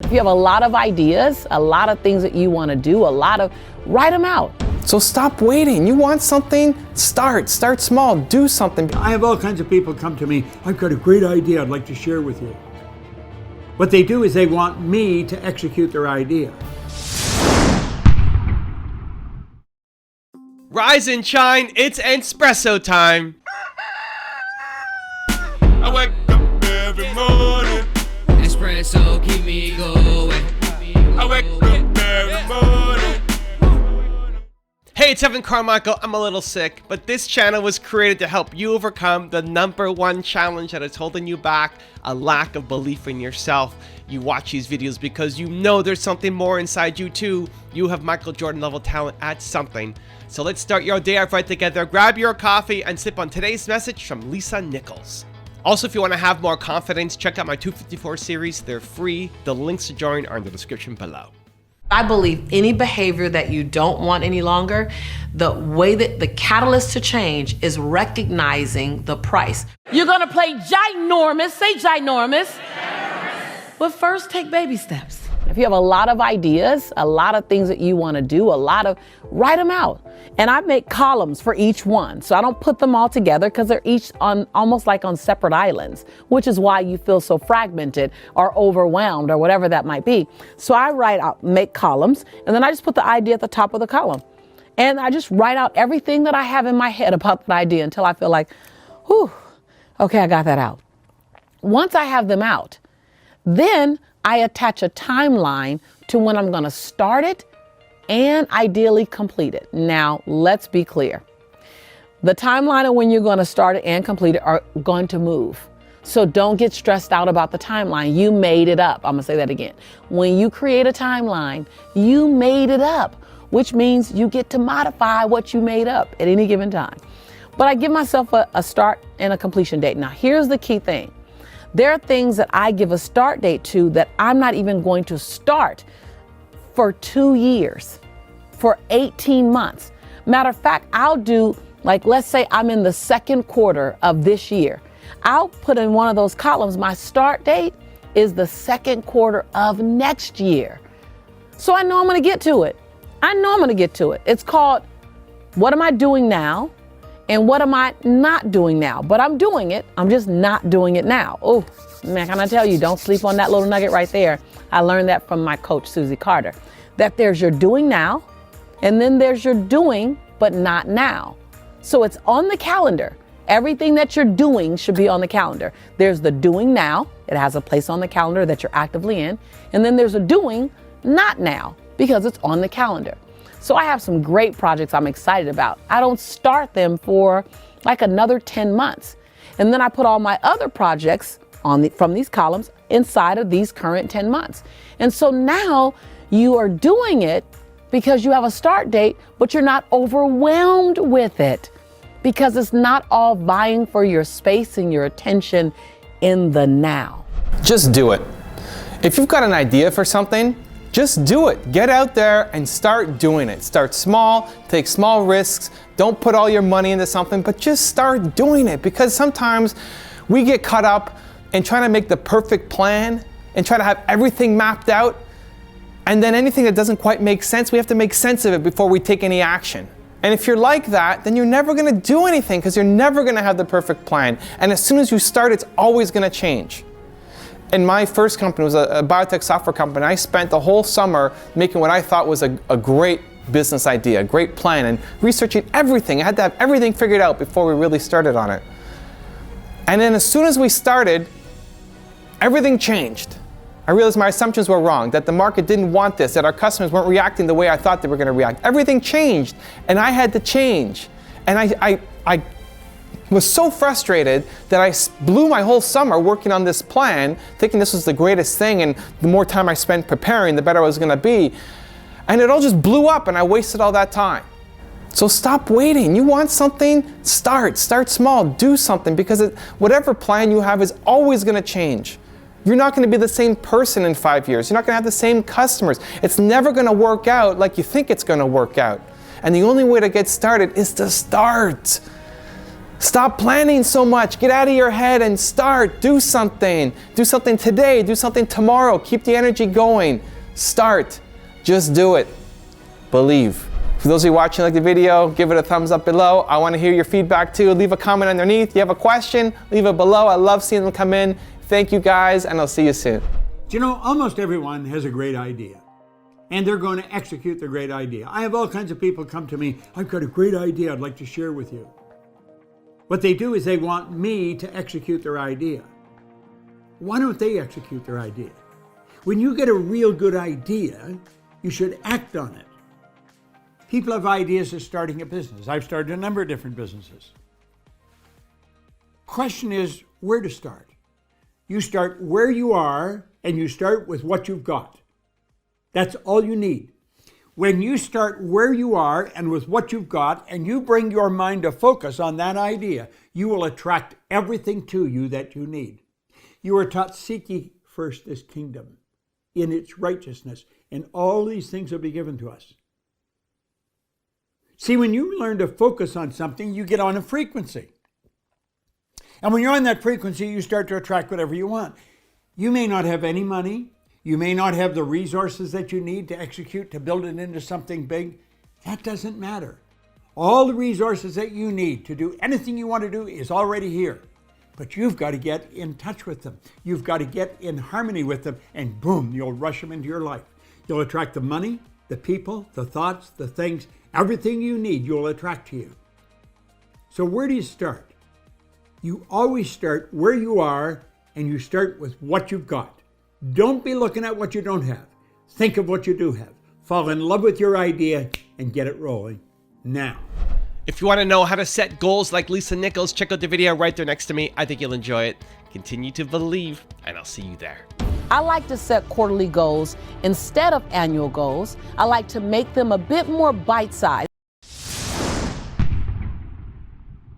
If you have a lot of ideas, a lot of things that you want to do, write them out. So stop waiting. You want something? Start small, do something. I have all kinds of people come to me, I've got a great idea I'd like to share with you. What they do is they want me to execute their idea. Rise and shine, it's Entspresso time. I wake up every morning. Espresso keep me going. I wake up every morning. Hey, it's Carmichael. I'm a little sick, but this channel was created to help you overcome the #1 challenge that is holding you back, a lack of belief in yourself. You watch these videos because you know there's something more inside you too. You have Michael Jordan level talent at something. So let's start your day off right together. Grab your coffee and sip on today's message from Lisa Nichols. Also, if you want to have more confidence, check out my 254 series. They're free. The links to join are in the description below. I believe any behavior that you don't want any longer, the way that the catalyst to change is recognizing the price. You're going to play ginormous, say ginormous, but first take baby steps. If you have a lot of ideas, a lot of things that you want to do, write them out. And I make columns for each one. So I don't put them all together because they're each on almost like on separate islands, which is why you feel so fragmented or overwhelmed or whatever that might be. So I make columns, and then I just put the idea at the top of the column. And I just write out everything that I have in my head about that idea until I feel like, whew, okay, I got that out. Once I have them out, then I attach a timeline to when I'm going to start it and ideally complete it. Now, let's be clear. The timeline of when you're going to start it and complete it are going to move. So don't get stressed out about the timeline. You made it up. I'm going to say that again. When you create a timeline, you made it up, which means you get to modify what you made up at any given time. But I give myself a start and a completion date. Now, here's the key thing. There are things that I give a start date to that I'm not even going to start for 2 years, for 18 months. Matter of fact, I'll do, like, let's say I'm in the second quarter of this year. I'll put in one of those columns, my start date is the second quarter of next year. So I know I'm going to get to it. It's called, what am I doing now? And what am I not doing now? But I'm doing it. I'm just not doing it now. Oh, man, can I tell you, don't sleep on that little nugget right there. I learned that from my coach, Susie Carter, that there's your doing now, and then there's your doing, but not now. So it's on the calendar. Everything that you're doing should be on the calendar. There's the doing now. It has a place on the calendar that you're actively in. And then there's a doing not now because it's on the calendar. So I have some great projects I'm excited about. I don't start them for like another 10 months. And then I put all my other projects from these columns inside of these current 10 months. And so now you are doing it because you have a start date, but you're not overwhelmed with it because it's not all vying for your space and your attention in the now. Just do it. If you've got an idea for something, just do it. Get out there and start doing it. Start small, take small risks. Don't put all your money into something, but just start doing it, because sometimes we get caught up in trying to make the perfect plan and try to have everything mapped out. And then anything that doesn't quite make sense, we have to make sense of it before we take any action. And if you're like that, then you're never going to do anything because you're never going to have the perfect plan. And as soon as you start, it's always going to change. And my first company was a biotech software company. I spent the whole summer making what I thought was a great business idea, a great plan, and researching everything. I had to have everything figured out before we really started on it. And then as soon as we started, everything changed. I realized my assumptions were wrong, that the market didn't want this, that our customers weren't reacting the way I thought they were going to react. Everything changed, and I had to change. And I was so frustrated that I blew my whole summer working on this plan, thinking this was the greatest thing, and the more time I spent preparing, the better I was going to be. And it all just blew up, and I wasted all that time. So stop waiting. You want something? Start small, do something, because whatever plan you have is always going to change. You're not going to be the same person in 5 years. You're not going to have the same customers. It's never going to work out like you think it's going to work out. And the only way to get started is to start. Stop planning so much. Get out of your head and start. Do something. Do something today. Do something tomorrow. Keep the energy going. Start. Just do it. Believe. For those of you watching, like the video, give it a thumbs up below. I want to hear your feedback too. Leave a comment underneath. If you have a question, leave it below. I love seeing them come in. Thank you guys, and I'll see you soon. Do you know, almost everyone has a great idea, and they're going to execute their great idea. I have all kinds of people come to me, I've got a great idea I'd like to share with you. What they do is they want me to execute their idea. Why don't they execute their idea? When you get a real good idea, you should act on it. People have ideas of starting a business. I've started a number of different businesses. Question is where to start. You start where you are, and you start with what you've got. That's all you need. When you start where you are and with what you've got, and you bring your mind to focus on that idea, you will attract everything to you that you need. You are taught, seek ye first this kingdom in its righteousness, and all these things will be given to us. See, when you learn to focus on something, you get on a frequency. And when you're on that frequency, you start to attract whatever you want. You may not have any money. You may not have the resources that you need to execute, to build it into something big. That doesn't matter. All the resources that you need to do anything you want to do is already here. But you've got to get in touch with them. You've got to get in harmony with them, and boom, you'll rush them into your life. You'll attract the money, the people, the thoughts, the things, everything you need, you'll attract to you. So where do you start? You always start where you are, and you start with what you've got. Don't be looking at what you don't have. Think of what you do have. Fall in love with your idea and get it rolling now. If you want to know how to set goals like Lisa Nichols, check out the video right there next to me. I think you'll enjoy it. Continue to believe, and I'll see you there. I like to set quarterly goals instead of annual goals. I like to make them a bit more bite-sized.